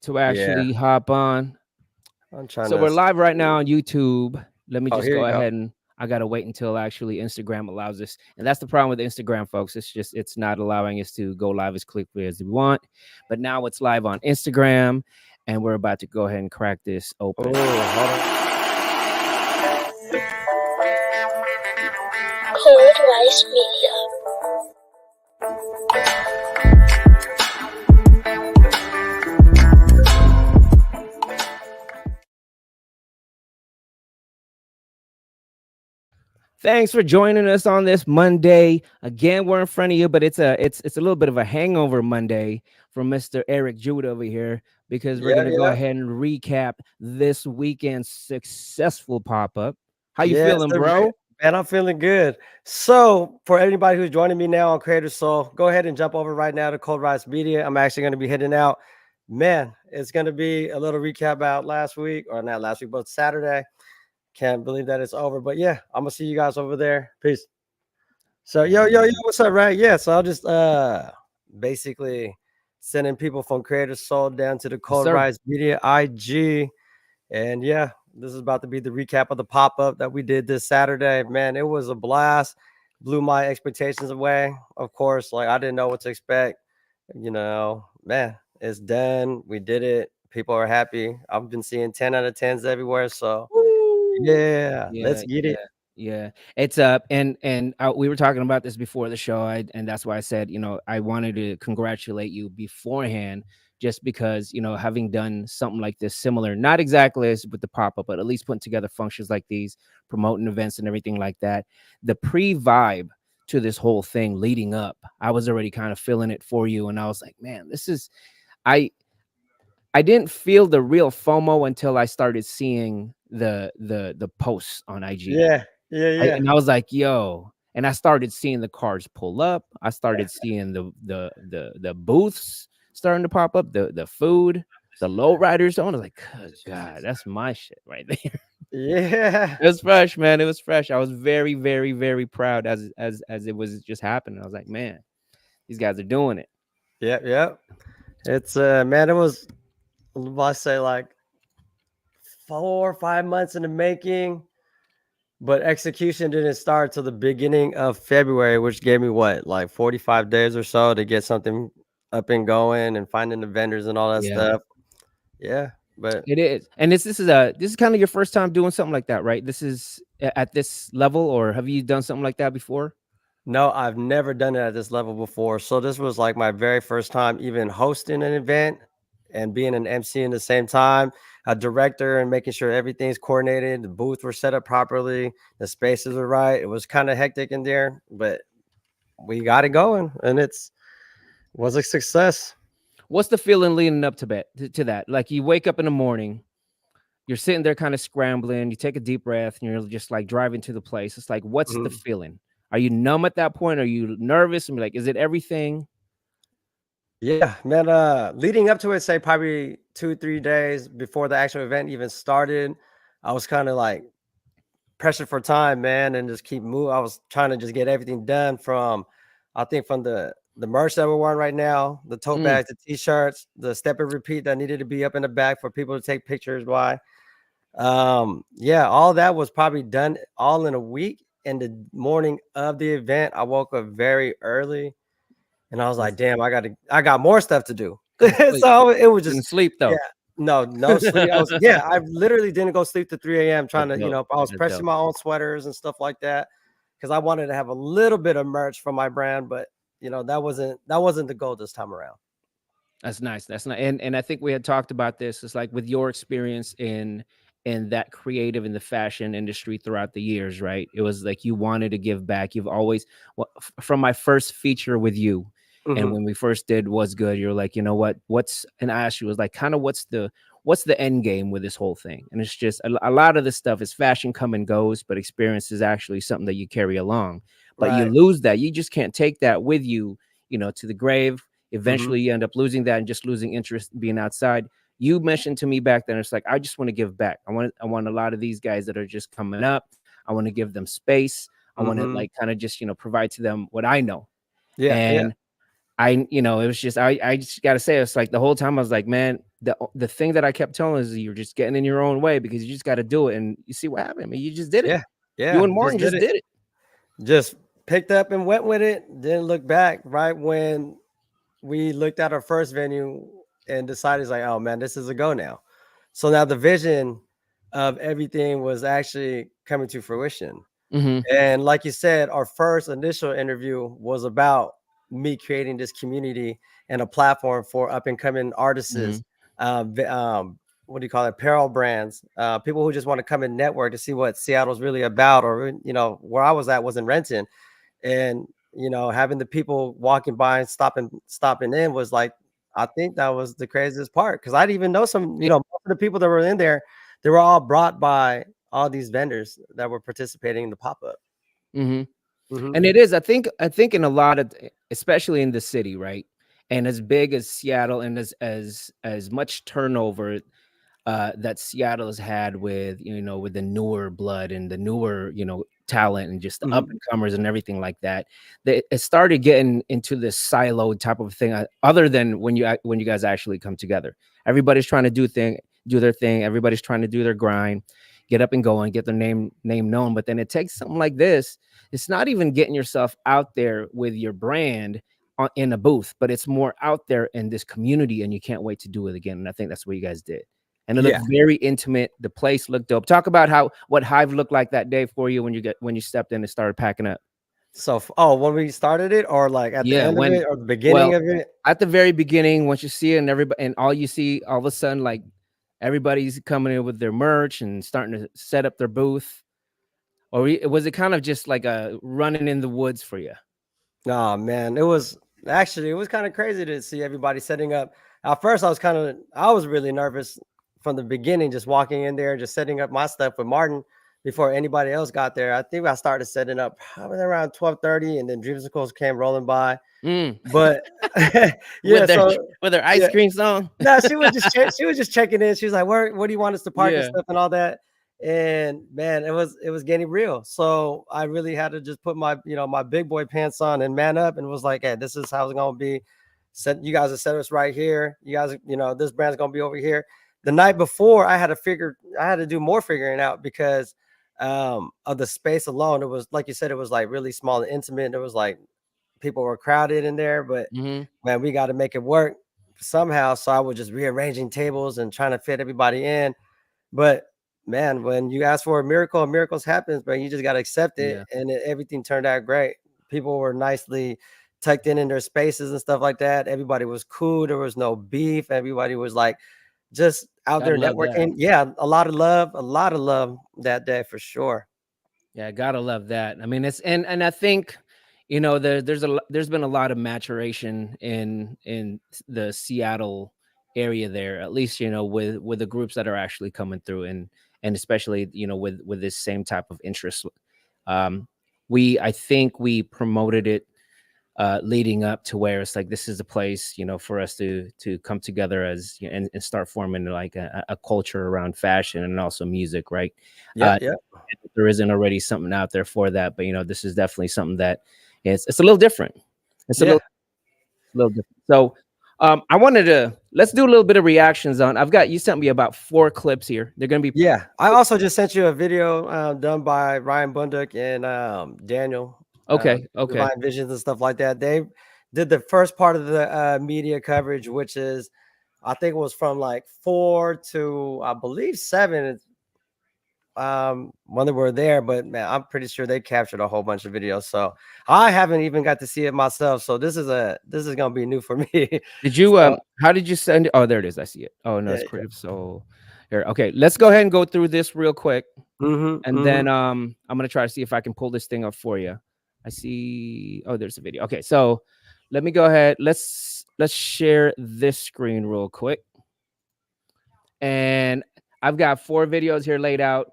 to Yeah, actually hop on. I'm trying So to we're live right see. now on YouTube. Let me Oh, just here go you go. ahead and I gotta wait until actually Instagram allows us. And that's the problem with Instagram, folks. It's not allowing us to go live as quickly as we want. But now it's live on Instagram, and we're about to go ahead and crack this open. Oh, hold on. Cold Rice Media. Thanks for joining us on this Monday. Again, we're in front of you, but it's a little bit of a hangover Monday from Mr. Eric Jude over here because we're Yeah, gonna go yeah. ahead and recap this weekend's successful pop-up. How you Yes, feeling, sir, bro? man, I'm feeling good. So, for anybody who's joining me now on Creator Soul, go ahead and jump over right now to Cold Rice Media. I'm actually going to be hitting out. Man, it's going to be a little recap about last week, or not last week, but Saturday. Can't believe that it's over. But yeah, I'm going to see you guys over there. Peace. So, yo, And what's up, right? Yeah, so I'll just basically sending people from Creator Soul down to the yes, Cold sir. Rice Media IG. And yeah, this is about to be the recap of the pop up that we did this Saturday. Man, it was a blast. Blew my expectations away. Of course, like I didn't know what to expect. Man, it's done. We did it. People are happy. I've been seeing 10 out of 10s everywhere. So Woo! yeah, let's Yeah, get yeah, it. yeah. It's up, and we were talking about this before the show, and that's why I said, I wanted to congratulate you beforehand, just because having done something like this, similar, not exactly as with the pop up, but at least putting together functions like these, promoting events and everything like that. The pre vibe to this whole thing leading up, I was already kind of feeling it for you, and I was like, man, this is I. I didn't feel the real FOMO until I started seeing the posts on IG. Yeah, yeah, yeah. And I was like, "Yo," and I started seeing the cars pull up. I started seeing the booths starting to pop up, the food, the lowriders on. I was like, "Good God, that's my shit right there." Yeah. It was fresh, man. It was fresh. I was very, very, very proud as it was just happening. I was like, "Man, these guys are doing it." Yep, yep. It's man, it was, I say, like 4 or 5 months in the making. But execution didn't start till the beginning of February, which gave me what, like 45 days or so to get something up and going and finding the vendors and all that Yeah. stuff. Yeah, but It is, and this is kind of your first time doing something like that, right? This is at this level, or have you done something like that before? no, I've never done it at this level before. So this was like my very first time even hosting an event and being an MC in the same time, a director, and making sure everything's coordinated, the booth were set up properly, the spaces were right. It was kind of hectic in there, but we got it going, and was a success. What's the feeling leading up to that? Like you wake up in the morning, you're sitting there kind of scrambling, you take a deep breath, and you're just like driving to the place. It's like, what's the Mhm. feeling? Are you numb at that point? Are you nervous? And be like, is it everything? Yeah, man. Leading up to it, say probably 2, 3 days before the actual event even started, I was kind of like pressured for time, man, and just keep moving. I was trying to just get everything done from, I think, from the merch that we're wearing right now, the tote Mm, bags, the t-shirts, the step and repeat that needed to be up in the back for people to take pictures. Why? Yeah, all that was probably done all in a week. And the morning of the event, I woke up very early. And I was like, that's damn, I got more stuff to do. couldn't sleep. So it was just, Couldn't sleep yeah, though. no sleep. I literally didn't go sleep to 3 a.m. trying That's to, dope. I was That's pressing dope. my own sweaters and stuff like that because I wanted to have a little bit of merch from my brand, but that wasn't the goal this time around. That's nice. That's not, and I think we had talked about this. It's like with your experience in that creative in the fashion industry throughout the years, right? It was like you wanted to give back. You've always, well, from my first feature with you, and Hmm. when we first did Was Good, you're like, you know what? And I asked you, was like, kind of what's the end game with this whole thing? And it's just a lot of this stuff is fashion come and goes, but experience is actually something that you carry along. But you Right. lose that. You just can't take that with you, to the grave. Hmm. Eventually you end up losing that and just losing interest in being outside. You mentioned to me back then, it's like, I just want to give back. I want a lot of these guys that are just coming up. I want to give them space. I want to Hmm. like kind of just, provide to them what I know. Yeah. Yeah. And you know, it was just, I just gotta say, it's like the whole time I was like, man, the thing that I kept telling is you're just getting in your own way because you just got to do it, and you see what happened. I mean, you just did it. Yeah, You yeah, and just Martin did just it. did it. Just picked up and went with it. Didn't look back. Right when we looked at our first venue and decided, like, oh man, this is a go now. So now the vision of everything was actually coming to fruition. Mm-hmm. And like you said, our first initial interview was about me creating this community and a platform for up and coming artists, what do you call it, apparel brands, people who just want to come and network to see what Seattle's really about, or where I was at was in Renton, and having the people walking by and stopping in was like, I think that was the craziest part, because I didn't even know some, Yeah. most of the people that were in there, they were all brought by all these vendors that were participating in the pop-up. Mm-hmm. Mm-hmm. And it is, I think in a lot of, especially in the city, right? And as big as Seattle, and as much turnover that Seattle has had with, with the newer blood and the newer, talent and just the up Mm-hmm. and comers and everything like that, it started getting into this siloed type of thing. Other than when you guys actually come together, everybody's trying to do their thing. Everybody's trying to do their grind, get up and go and get their name known. But then it takes something like this. It's not even getting yourself out there with your brand in a booth, but it's more out there in this community, and you can't wait to do it again. And I think that's what you guys did. And it looked very intimate. The place looked dope. Talk about what Hive looked like that day for you when you stepped in and started packing up. So, when we started it, or like at the end of it, or the beginning of it? At the very beginning, once you see it, and everybody, and all you see, all of a sudden, like everybody's coming in with their merch and starting to set up their booth. Or was it kind of just like a running in the woods for you? No, man, it was kind of crazy to see everybody setting up. At first, I was really nervous from the beginning, just walking in there, just setting up my stuff with Martin before anybody else got there. I think I started setting up probably around 12:30, and then Dreamsicles came rolling by. But yeah, with their ice cream song. No, she was just checking in. She was like, where do you want us to park and stuff and all that? And man, it was getting real. So I really had to just put my my big boy pants on and man up, and was like, hey, this is how it's gonna be. You guys have set us right here. You guys, this brand's gonna be over here. The night before, I had to do more figuring out, because of the space alone. It was, like you said, it was like really small and intimate. It was like people were crowded in there, but man, we got to make it work somehow. So I was just rearranging tables and trying to fit everybody in. But man, when you ask for a miracle, miracles happens, but you just got to accept it. Yeah. And everything turned out great. People were nicely tucked in their spaces and stuff like that. Everybody was cool. There was no beef. Everybody was like just out there networking. Yeah, a lot of love that day for sure. Yeah, gotta love that. I mean, it's and I think, there's been a lot of maturation in the Seattle area there, at least, with the groups that are actually coming through, and especially, with this same type of interest. I think we promoted it leading up to where it's like, this is a place, for us to come together as, and start forming like a culture around fashion and also music, right? Yeah. There isn't already something out there for that, but this is definitely something that it's a little different. It's a little different. So I wanted to, let's do a little bit of reactions on. You sent me about 4 clips here. They're gonna be I also just sent you a video done by Ryan Bunduk and Daniel. Okay. Divine Visions and stuff like that. They did the first part of the media coverage, which is, I think it was from like 4 to, I believe, 7 when they were there. But man, I'm pretty sure they captured a whole bunch of videos. So I haven't even got to see it myself. So this is gonna be new for me. Did you how did you send it? Oh, there it is. I see it. Oh no, it's Creative Soul. Here. Okay, let's go ahead and go through this real quick. And then I'm gonna try to see if I can pull this thing up for you. I see. Oh, there's a video. Okay, so let me go ahead. Let's share this screen real quick. And I've got 4 videos here laid out.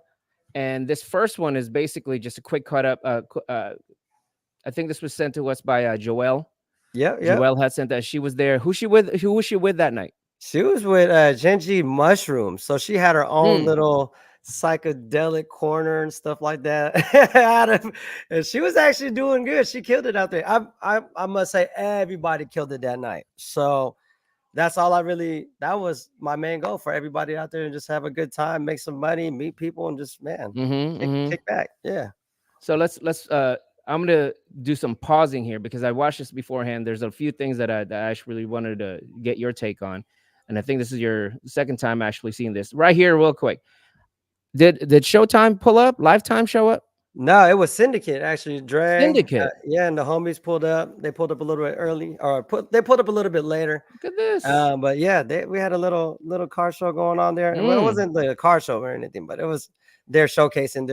And this first one is basically just a quick cut up. I think this was sent to us by Joelle. Yeah. Joelle had sent that. She was there. Who was she with that night? She was with Genji Mushroom. So she had her own little psychedelic corner and stuff like that. And she was actually doing good. She killed it out there. I must say everybody killed it that night. So that's all that was my main goal for everybody out there, and just have a good time, make some money, meet people, and just kick back. Yeah. So let's I'm gonna do some pausing here because I watched this beforehand. There's a few things that I actually really wanted to get your take on, and I think this is your second time actually seeing this right here, real quick. Did Showtime pull up? Lifetime show up? No, it was Syndicate actually. Dre, Syndicate. yeah, and the homies pulled up. They pulled up a little bit early, or they pulled up a little bit later. Look at this. But yeah, we had a little car show going on there. Well, it wasn't the car show or anything, but it was they're showcasing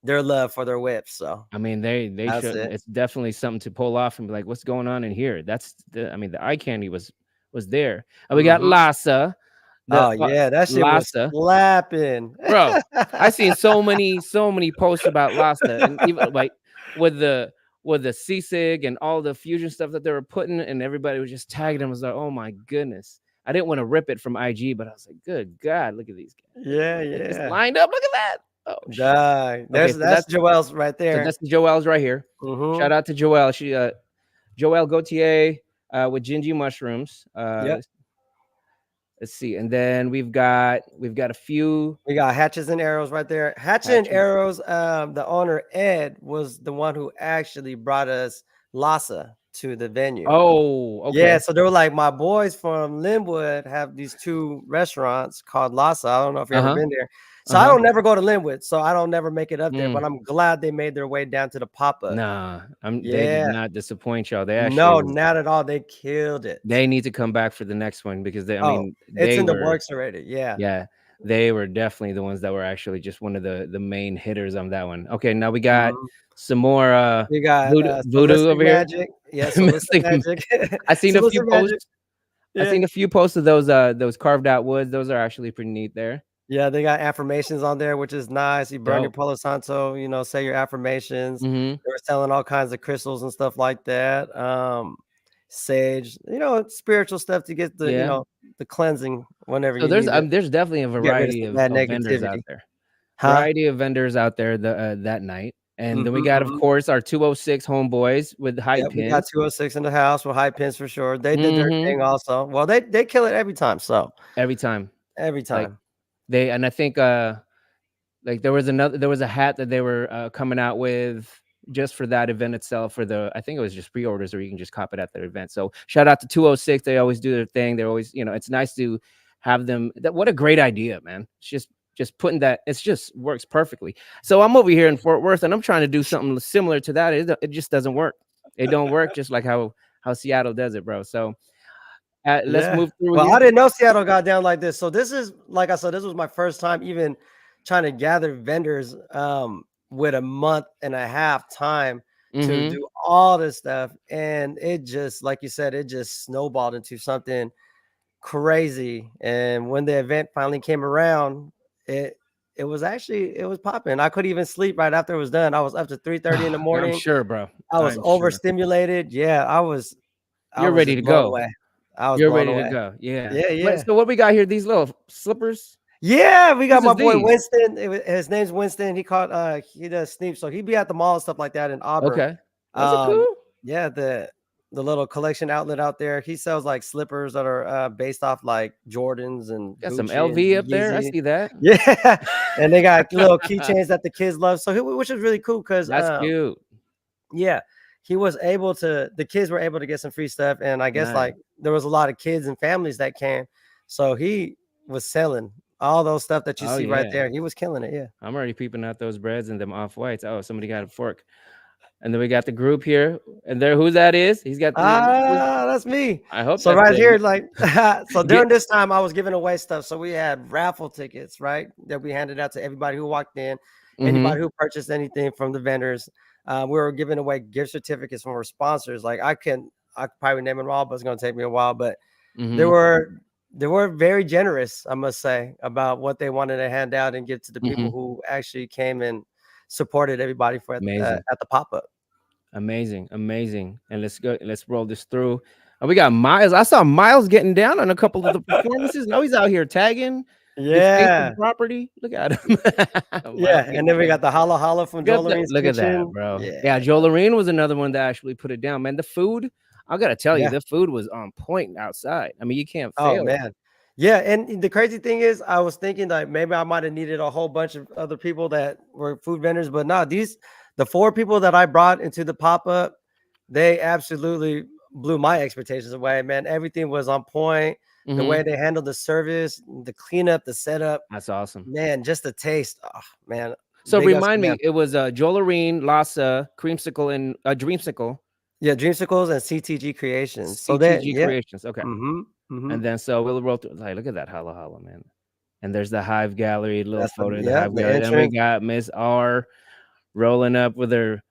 their love for their whips. So I mean, they should. It's definitely something to pull off and be like, what's going on in here? That's the eye candy was there. And we got Lhasa. Oh yeah, that shit was slapping, bro. I seen so many posts about Lhasa, and even like with the C-Sig and all the fusion stuff that they were putting, and everybody was just tagging them. I was like, oh my goodness. I didn't want to rip it from IG, but I was like, good God, look at these guys. Yeah, it's lined up. Look at that. Oh, that's Joel's right there. So that's Joel's right here. Shout out to Joel. She Joel Gautier with Gingy Mushrooms. Let's see, and then we've got a few. We got Hatches and Arrows right there. Hatches and Arrows. The owner Ed was the one who actually brought us Lhasa to the venue. Oh, okay. Yeah, so they were like, my boys from Linwood have these two restaurants called Lhasa. I don't know if you've ever been there. So I don't never go to Linwood, so I don't never make it up there. But I'm glad they made their way down to the pop-up. Nah, they did not disappoint y'all. They actually not at all. They killed it. They need to come back for the next one because it's in the works already. Yeah, they were definitely the ones that were actually just one of the main hitters on that one. Okay, now we got some more. We got voodoo over magic. here. Yeah, magic. I seen a few posts. I seen a few posts of those carved out woods. Those are actually pretty neat there. Yeah, they got affirmations on there, which is nice. You burn your Palo Santo, say your affirmations. They were selling all kinds of crystals and stuff like that. Sage, spiritual stuff to get the the cleansing whenever so there's definitely a variety of vendors out there. Variety of vendors out there that night. And then we got, of course, our 206 homeboys with hype pins. We got 206 in the house with hype pins for sure. They did their thing also. Well, they kill it every time. So every time. Like, I think like there was a hat that they were coming out with just for that event itself. I think it was just pre-orders, or you can just cop it at their event. So shout out to 206. They always do their thing. They're always, it's nice to have them. What a great idea, man. It's just putting that, it just works perfectly. So I'm over here in Fort Worth and I'm trying to do something similar to that. It just doesn't work. It don't work just like how Seattle does it, bro. So let's move through. Well, I didn't know Seattle got down like this. So this is, like I said, this was my first time even trying to gather vendors with a month and a half time to do all this stuff. And it just, like you said, it just snowballed into something crazy. And when the event finally came around, it was popping. I couldn't even sleep right after it was done. I was up to 3:30 in the morning. I'm sure, bro. I was overstimulated. Yeah, I was. You're ready to go. You're ready to go. Yeah. Yeah. So what we got here? These little slippers. Yeah, we got my boy Winston. His name's Winston. He does sneak, so he'd be at the mall and stuff like that in Auburn. Okay. That's cool. Yeah, the little collection outlet out there. He sells like slippers that are based off like Jordans and got some LV up there. I see that. Yeah, and they got little keychains that the kids love. So which is really cool because that's cute. Yeah, the kids were able to get some free stuff, and I guess like there was a lot of kids and families that came, so he was selling all those stuff that you see right there. He was killing it. Yeah, I'm already peeping out those breads and them off-whites. Oh, somebody got a fork. And then we got the group here, and there, who that is? He's got. That's me. I hope so. Right here, like, so during this time, I was giving away stuff. So we had raffle tickets, right, that we handed out to everybody who walked in, anybody who purchased anything from the vendors. We were giving away gift certificates from our sponsors. Like I could probably name them all, but it's gonna take me a while. But they were very generous, I must say, about what they wanted to hand out and give to the people who actually came and supported everybody at the pop-up. Amazing. And let's roll this through. And we got Miles. I saw Miles getting down on a couple of the performances. Now he's out here tagging. The face of Yeah. the property. Look at him. Why Yeah. don't we And get then we that? got the holla holla from Look at that, Jolarine's look at that, Kitchen. bro. Yeah. Yeah, Joe Lorraine was another one that actually put it down, man. The food, I gotta tell you, Yeah. the food was on point outside. I mean, you can't Oh, fail it. man. Yeah, and the crazy thing is, I was thinking that maybe I might have needed a whole bunch of other people that were food vendors, but no, the 4 people that I brought into the pop-up, they absolutely blew my expectations away, man. Everything was on point. The Mhm. way they handled the service, the cleanup, the setup, That's awesome. man, just the taste. Oh, man. So Big ups to remind them. me, it was Joe Lorraine, Lhasa, Creamsicle, and Dreamsicle, Yeah, Dreamsicles and CTG Creations. So that, CTG yeah. Creations. Okay. Mhm. Mhm. And then so we'll roll through. Like, look at that holla holla, man. And there's the Hive Gallery, little That's photo of the yeah, Hive the Gallery. Then we entrance. got Miss R rolling up with her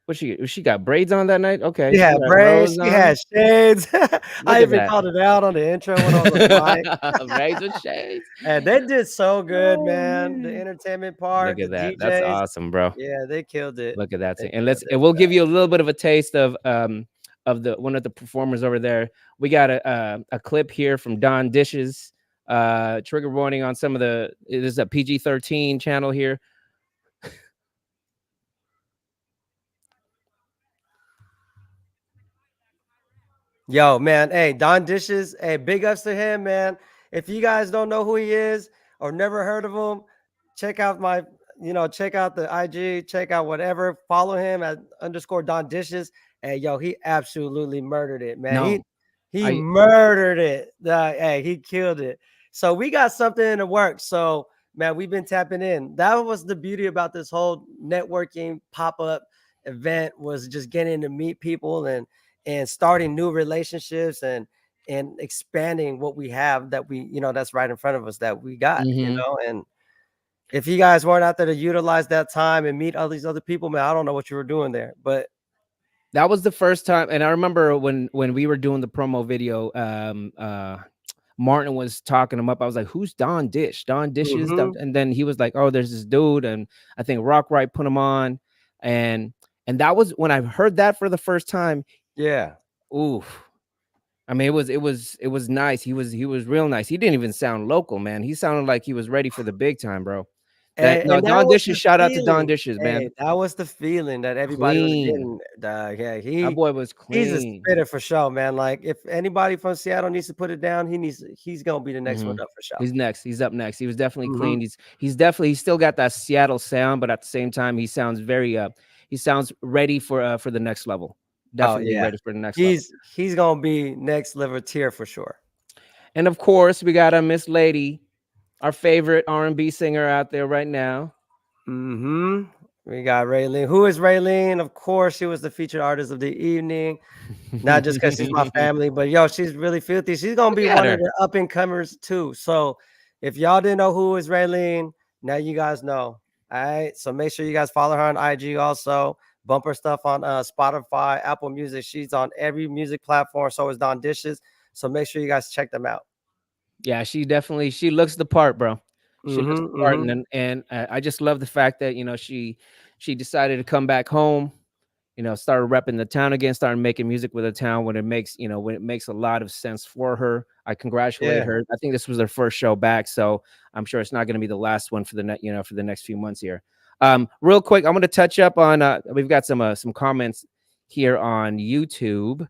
what she got braids on that night? Okay, She she had got braids, rose she had on. shades. Look I at even that. called it out on the intro when I was on mic. Braids with shades. And they did so good, Oh, man. The man. entertainment Look part, the at that. That's DJs. awesome, bro. Yeah, they killed it. Look at that They thing. And killed it. we'll give you a little bit of a taste of the one of the performers over there. We got a clip here from Don Dishes. Trigger warning on some of it is a PG-13 channel here. Yo, man. Hey, Don Dishes. Hey, big ups to him, man. If you guys don't know who he is or never heard of him, check out check out the IG, check out whatever. Follow him at _ Don Dishes. Hey, yo, he absolutely murdered it, man. No, He I murdered it. Hey, he killed it. So we got something in the works. So, man, we've been tapping in. That was the beauty about this whole networking pop-up event, was just getting to meet people and starting new relationships and expanding what we have that that's right in front of us that we got, mhm. and if you guys weren't out there to utilize that time and meet all these other people, man, I don't know what you were doing there, but That was the first time, and I remember when we were doing the promo video, Martin was talking him up. I was like, "Who's Don Dish? Don Dishes?" mhm, And then he was like, "Oh, there's this dude," and I think Rockright put him on, and that was when I heard that for the first time. yeah. Ooh, I mean, it was nice. He was real nice. He didn't even sound local, man. He sounded like he was ready for the big time, bro. That no And that Don was Dishes. the Shout out to Don feeling. Dishes, man. Hey, that was the feeling that everybody was Clean. getting. Yeah, That boy was he's a clean. spitter for sure, man. Like, if anybody from Seattle needs to put it down, he's gonna be the next one Mhm. up for sure. He's next. He's up next. He was definitely Mhm. clean. He's still got that Seattle sound, but at the same time, he sounds he sounds ready for the next level. Oh Definitely yeah, ready for the next level. he's gonna be next level tier for sure. And of course, we got a Miss Lady, our favorite R&B singer out there right now. Mhm. We got Raylene. Who is Raylene? Of course, she was the featured artist of the evening. Not just because she's my family, but yo, she's really filthy. She's gonna Look be at one of her. the up and comers too. So if y'all didn't know who is Raylene, now you guys know. All right. So make sure you guys follow her on IG also. Bump her stuff on Spotify, Apple Music. She's on every music platform. So is Don Dishes. So make sure you guys check them out. Yeah, she looks the part, bro. She looks Mm-hmm. the part, Mm-hmm. and I just love the fact that she decided to come back home. Started repping the town again, started making music with the town when it makes a lot of sense for her. I congratulate Yeah. her. I think this was their first show back, so I'm sure it's not going to be the last one for for the next few months here. Real quick, I'm going to touch up on. We've got some comments here on YouTube.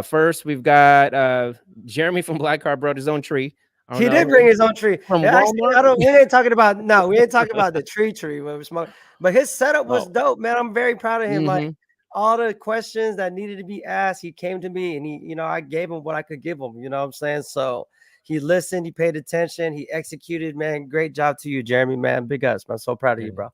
First, we've got Jeremy from Black Car brought his own tree. I don't He did know, bring his own tree. from Yeah, actually, Walmart. we ain't talking about no, we ain't talking about the tree when we smoke. But his setup was Oh, dope, man. I'm very proud of him. Like, mm-hmm. all the questions that needed to be asked, he came to me and I gave him what I could give him. You know what I'm saying? So he listened, he paid attention, he executed, man. Great job to you, Jeremy, man. Big ups, man. So proud of you, bro.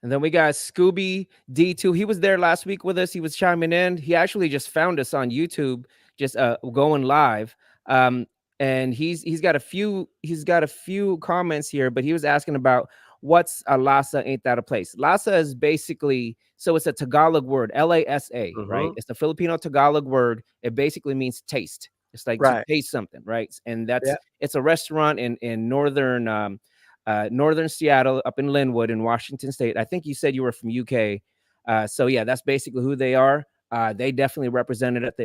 And then we got Scooby D2. He was there last week with us. He was chiming in. He actually just found us on YouTube, just going live. And he's got a few comments here, but he was asking about what's a Lhasa, ain't that a place? Lhasa is basically, so it's a Tagalog word, Lasa, right? Mm-hmm. It's the Filipino Tagalog word. It basically means taste. It's like to Right. taste something, right? And Yeah. it's a restaurant in northern Seattle, up in Linwood in Washington State. I think you said you were from UK. So yeah, that's basically who they are. They definitely represented at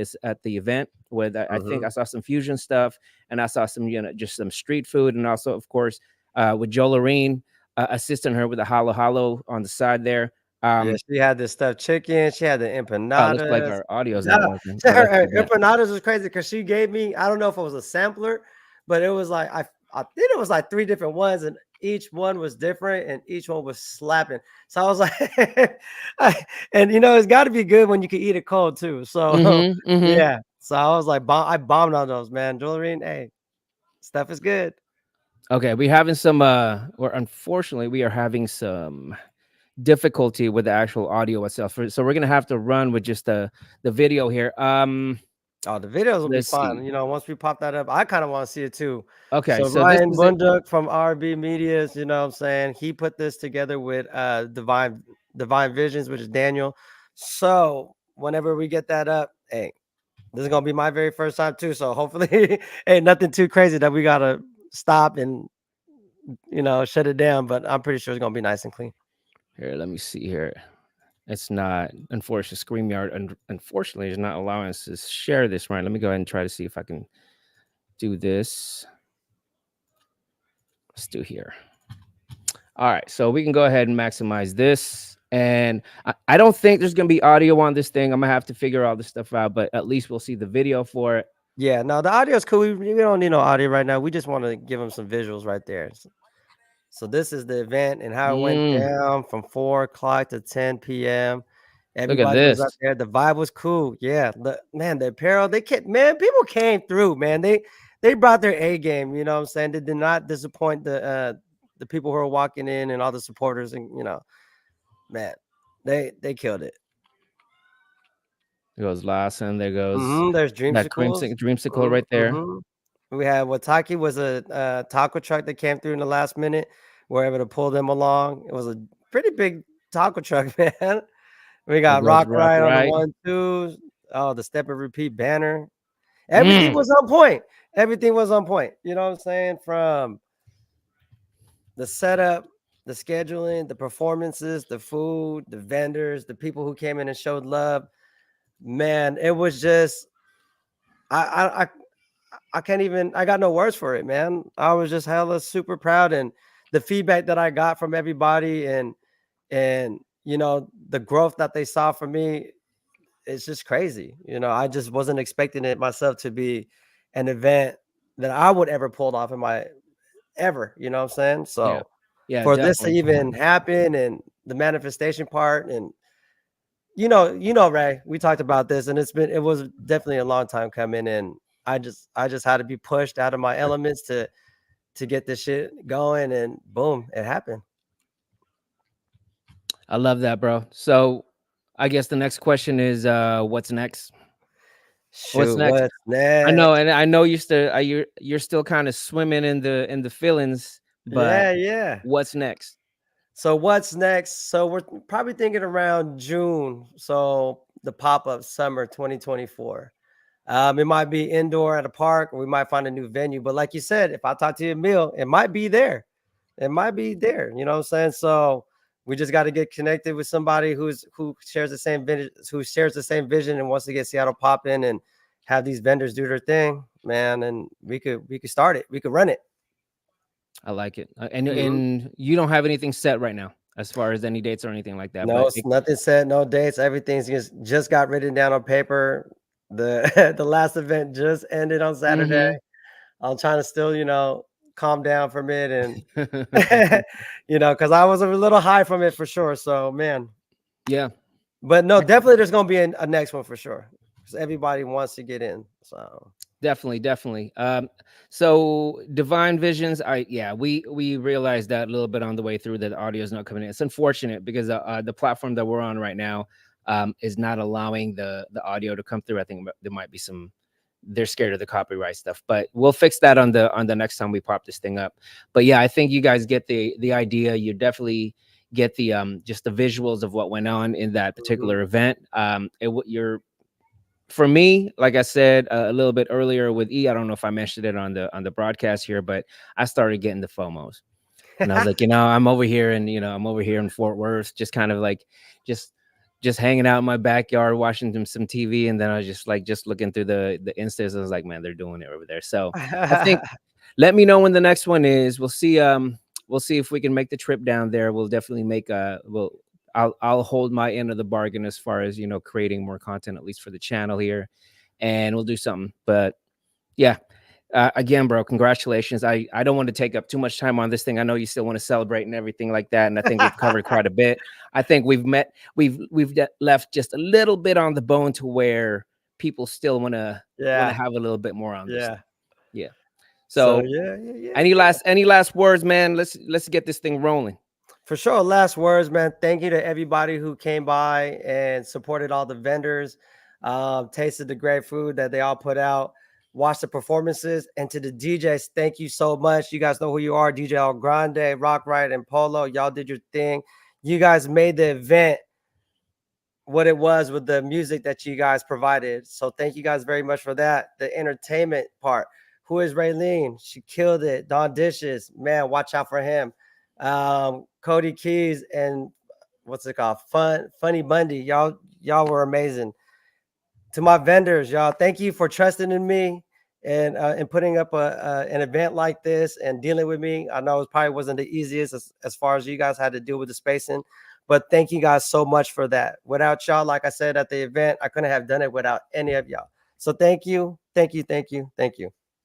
the event with I think I saw some fusion stuff, and I saw some just some street food, and also of course with Jolene assisting her with the halo on the side there. Yeah, she had the stuffed chicken. She had the Oh, looks like empanadas. our audio's not Yeah, working. so Oh, that's her too bad. empanadas was crazy because she gave me, I don't know if it was a sampler, but it was like I think it was like 3 different ones, and each one was different, and each one was slapping. So I was like, and it's got to be good when you can eat it cold too. So yeah, so I was like, I bombed on those, man. Jewelry, hey, stuff is good. Okay, we're having some or unfortunately we are having some difficulty with the actual audio itself. So we're gonna have to run with just the video here. Oh, the videos will be Let's fun. see. Once we pop that up, I kind of want to see it too. Okay, So so this Ryan is it. Bunduk from RB Medias, what I'm saying? He put this together with Divine Visions, which is Daniel. So whenever we get that up, hey, this is gonna be my very first time too. So hopefully ain't nothing too crazy that we gotta stop and shut it down. But I'm pretty sure it's gonna be nice and clean. Here, let me see here. It's not, unfortunately, StreamYard, unfortunately, is not allowing us to share this, right? Let me go ahead and try to see if I can do this. Let's do here. All right, so we can go ahead and maximize this. And I don't think there's going to be audio on this thing. I'm going to have to figure all this stuff out, but at least we'll see the video for it. Yeah, no, the audio is cool. We don't need no audio right now. We just want to give them some visuals right there. So this is the event and how it went down from 4 o'clock to 10 p.m. Look at Everybody was this. up there. The vibe was cool. Yeah, the apparel, people came through, man. They brought their A game, you know what I'm saying? They did not disappoint the people who are walking in and all the supporters, and man, they killed it. There goes Lawson. There goes There's that dreamsicles. dreamsicle right there. We had Wataki was a taco truck that came through in the last minute. We're able to pull them along. It was a pretty big taco truck, man. We got Rock Ride on the 1-2. Oh, the step and repeat banner. Everything was on point. Everything was on point. You know what I'm saying? From the setup, the scheduling, the performances, the food, the vendors, the people who came in and showed love. Man, it was just I can't even, I got no words for it, man. I was just hella super proud, and the feedback that I got from everybody and the growth that they saw from me, it's just crazy. I just wasn't expecting it myself to be an event that I would ever pull off in my ever, you know what I'm saying? So yeah, for definitely. this to even happen and the manifestation part, and Ray, we talked about this, and it was definitely a long time coming, and I just had to be pushed out of my elements to get this shit going, and boom, it happened. I love that, bro. So I guess the next question is what's next? Shoot, what's next? I know, and I know you're still kind of swimming in the feelings, but yeah. What's next? So what's next? So we're probably thinking around June. So the pop-up summer 2024. It might be indoor at a park, or we might find a new venue. But like you said, if I talk to Emil, it might be there. It might be there. You know what I'm saying? So we just got to get connected with somebody who shares the same vision, and wants to get Seattle popping and have these vendors do their thing, man. And we could start it. We could run it. I like it. And you don't have anything set right now as far as any dates or anything like that. No, nothing set, no dates. Everything's just got written down on paper. The the last event just ended on Saturday. I'm trying to still, calm down from it, and because I was a little high from it for sure. So man, yeah. But no, definitely there's gonna be a next one for sure, because everybody wants to get in. So definitely. So Divine Visions, we realized that a little bit on the way through that the audio is not coming in. It's unfortunate because the platform that we're on right now is not allowing the audio to come through. I think there might be they're scared of the copyright stuff, but we'll fix that on the next time we pop this thing up. But yeah, I think you guys get the idea. You definitely get the just the visuals of what went on in that particular event. For me, like I said a little bit earlier with I don't know if I mentioned it on the broadcast here, but I started getting the FOMOs, and I was like, I'm over here, and I'm over here in Fort Worth, just kind of like just just hanging out in my backyard watching some TV, and then I was just like just looking through the instas. I was like, man, they're doing it over there. So I think let me know when the next one is. We'll see if we can make the trip down there. We'll definitely make I'll hold my end of the bargain as far as, you know, creating more content, at least for the channel here, and we'll do something. But yeah, again, bro, congratulations. I don't want to take up too much time on this thing. I know you still want to celebrate and everything like that, and I think we've covered quite a bit. I think we've left just a little bit on the bone to where people still want to have a little bit more on this. Yeah. So So any last words, man? Let's get this thing rolling. For sure. Last words, man. Thank you to everybody who came by and supported all the vendors, tasted the great food that they all put out, watched the performances, and to the DJs, thank you so much. You guys know who you are, DJ El Grande, Rock Right, and Polo. Y'all did your thing. You guys made the event what it was with the music that you guys provided. So thank you guys very much for that. The entertainment part. Who is Raylene? She killed it. Don Dishes, man, watch out for him. Cody Keys and what's it called? Funny Bundy. Y'all were amazing. To my vendors, y'all, thank you for trusting in me and putting up an event like this and dealing with me. I know it probably wasn't the easiest as far as you guys had to deal with the spacing, but thank you guys so much for that. Without y'all, like I said at the event, I couldn't have done it without any of y'all. So thank you.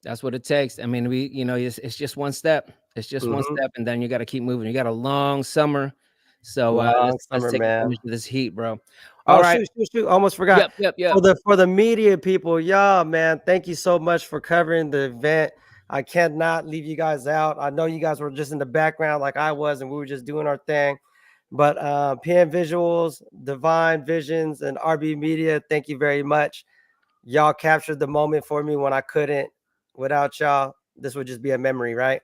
That's what it takes. I mean, it's just one step. It's just one step, and then you got to keep moving. You got a long summer, so let's take advantage of this heat, bro. All right. Shoot! Almost forgot. Yep. For the media people, y'all, man, thank you so much for covering the event. I cannot leave you guys out. I know you guys were just in the background like I was, and we were just doing our thing. But PM Visuals, Divine Visions, and RB Media, thank you very much. Y'all captured the moment for me when I couldn't. Without y'all, this would just be a memory, right?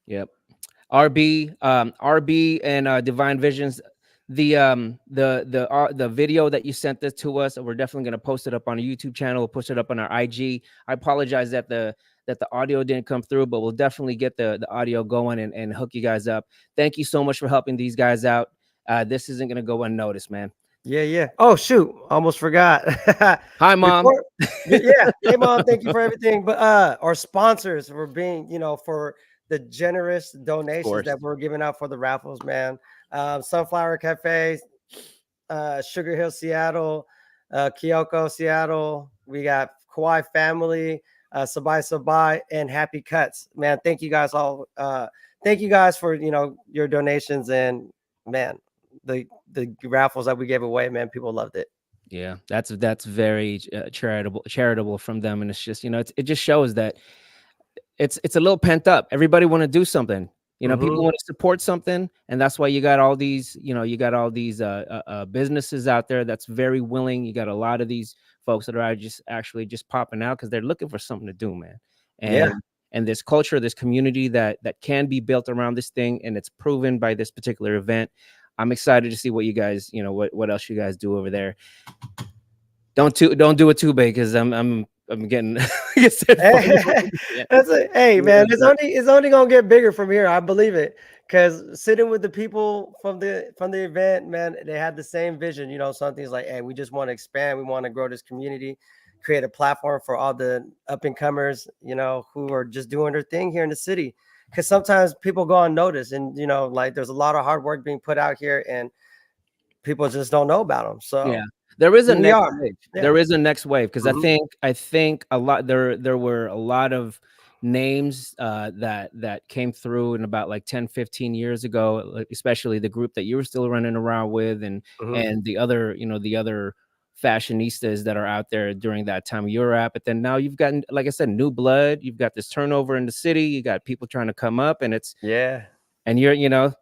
Yep. RB and Divine Visions. The video that you sent this to us, we're definitely going to post it up on a YouTube channel. We'll push it up on our IG. I apologize that the audio didn't come through, but we'll definitely get the audio going and hook you guys up. Thank you so much for helping these guys out. This isn't going to go unnoticed, man. Yeah. Oh, shoot. Almost forgot. Hi, Mom. Yeah. Hey, Mom. Thank you for everything. But our sponsors for being, for the generous donations that we're giving out for the raffles, man. Sunflower Cafe, Sugar Hill, Seattle, Kyoko, Seattle. We got Kauai Family, Sabai, and Happy Cuts. Man, thank you guys all. Thank you guys for, your donations, and man, the raffles that we gave away, man, people loved it. Yeah, that's very charitable from them, and it's just, it just shows that it's a little pent up. Everybody want to do something, people want to support something, and that's why you got all these, businesses out there that's very willing. You got a lot of these folks that are just popping out because they're looking for something to do, man. And this culture, this community that can be built around this thing, and it's proven by this particular event. I'm excited to see what you guys, what else you guys do over there. Don't do it too big, because I'm getting. Hey, man, it's only gonna get bigger from here. I believe it, because sitting with the people from the event, man, they had the same vision. Something's like, hey, we just want to expand. We want to grow this community, create a platform for all the up and comers, who are just doing their thing here in the city. Because sometimes people go unnoticed, and there's a lot of hard work being put out here, and people just don't know about them. So yeah, there is a next wave. Yeah. There is a next wave, because I think a lot there were a lot of names that came through in about like 10-15 years ago, especially the group that you were still running around with, and the other the other fashionistas that are out there during that time you're at. But then now you've gotten, like I said, new blood. You've got this turnover in the city. You got people trying to come up, and it's and you're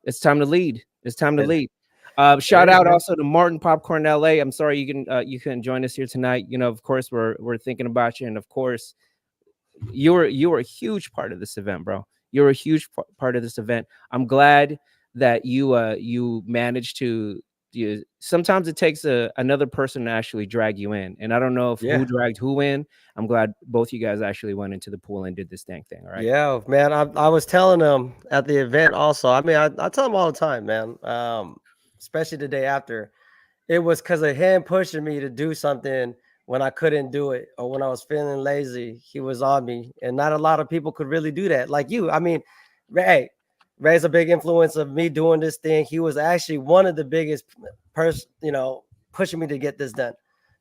it's time to lead. It's time to lead. Shout out also to Martin Popcorn LA. I'm sorry you couldn't join us here tonight. Of course we're thinking about you, and of course you were a huge part of this event, bro. You're a huge part of this event. I'm glad that you managed to. Sometimes it takes another person to actually drag you in, and I don't know if who dragged who in. I'm glad both you guys actually went into the pool and did this dang thing. All right. Yeah, man. I was telling them at the event also. I mean, I tell them all the time, man. Especially the day after. it was because of him pushing me to do something when I couldn't do it or when I was feeling lazy. He was on me, and not a lot of people could really do that. Like you, I mean, Ray's a big influence of me doing this thing. He was actually one of the biggest pushing me to get this done.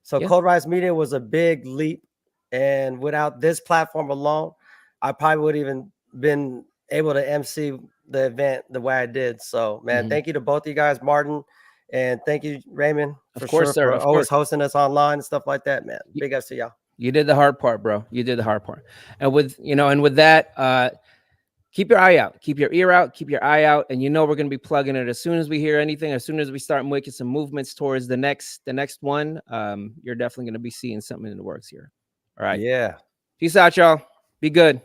So Yeah. Cold Rise Media was a big leap, and without this platform alone, I probably would even been able to MC the event the way I did. So, man, thank you to both of you guys, Martin, and thank you, Raymond, for course, sir, for of always course. hosting us online and stuff like that, man. Big ups to y'all. You did the hard part, bro. You did the hard part. And with that, keep your eye out, keep your ear out, keep your eye out, and we're going to be plugging it as soon as we hear anything. As soon as we start making some movements towards the next one, you're definitely going to be seeing something in the works here. All right. Yeah. Peace out, y'all. Be good.